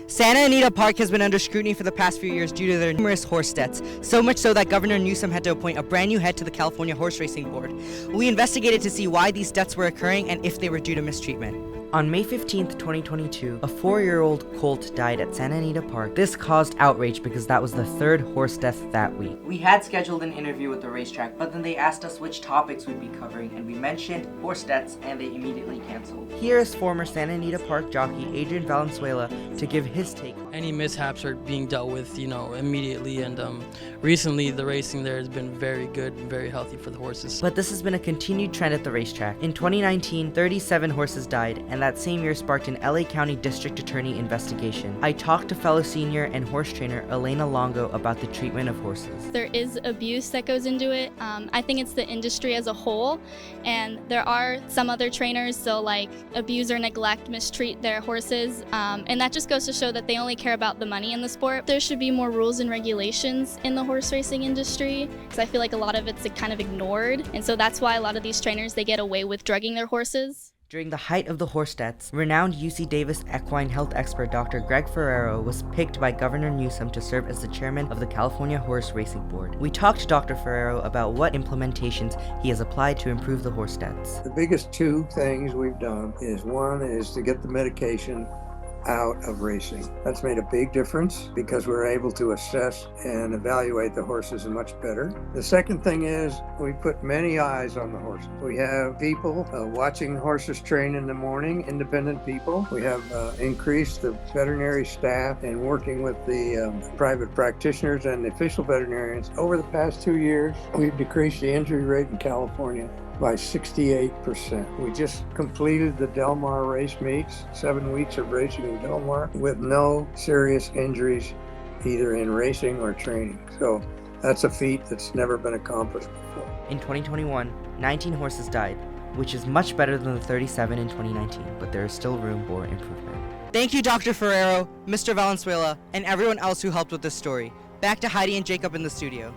Santa Anita Park has been under scrutiny for the past few years due to their numerous horse deaths, so much so that Governor Newsom had to appoint a brand new head to the California Horse Racing Board. We investigated to see why these deaths were occurring and if they were due to mistreatment. On May 15th, 2022, a 4-year-old colt died at Santa Anita Park. This caused outrage because that was the third horse death that week. We had scheduled an interview with the racetrack, but then they asked us which topics we'd be covering, and we mentioned horse deaths, and they immediately canceled. Here is former Santa Anita Park jockey Adrian Valenzuela to give his take. Any mishaps are being dealt with, immediately, and recently the racing there has been very good and very healthy for the horses. But this has been a continued trend at the racetrack. In 2019, 37 horses died, and that same year sparked an LA County District Attorney investigation. I talked to fellow senior and horse trainer Elena Longo about the treatment of horses. There is abuse that goes into it. I think it's the industry as a whole, and there are some other trainers, so like abuse or neglect, mistreat their horses, and that just goes to show that they only care about the money in the sport. There should be more rules and regulations in the horse racing industry, because I feel like a lot of it's kind of ignored, and so that's why a lot of these trainers, they get away with drugging their horses. During the height of the horse deaths, renowned UC Davis equine health expert Dr. Greg Ferrero was picked by Governor Newsom to serve as the chairman of the California Horse Racing Board. We talked to Dr. Ferrero about what implementations he has applied to improve the horse deaths. The biggest two things we've done is one is to get the medication out of racing. That's made a big difference because we're able to assess and evaluate the horses much better. The second thing is we put many eyes on the horses. We have people watching horses train in the morning, independent people. We have increased the veterinary staff and working with the private practitioners and the official veterinarians. Over the past 2 years, we've decreased the injury rate in California by 68%. We just completed the Del Mar race meets, 7 weeks of racing in Del Mar with no serious injuries either in racing or training. So that's a feat that's never been accomplished before. In 2021, 19 horses died, which is much better than the 37 in 2019, but there is still room for improvement. Thank you, Dr. Ferrero, Mr. Valenzuela, and everyone else who helped with this story. Back to Heidi and Jacob in the studio.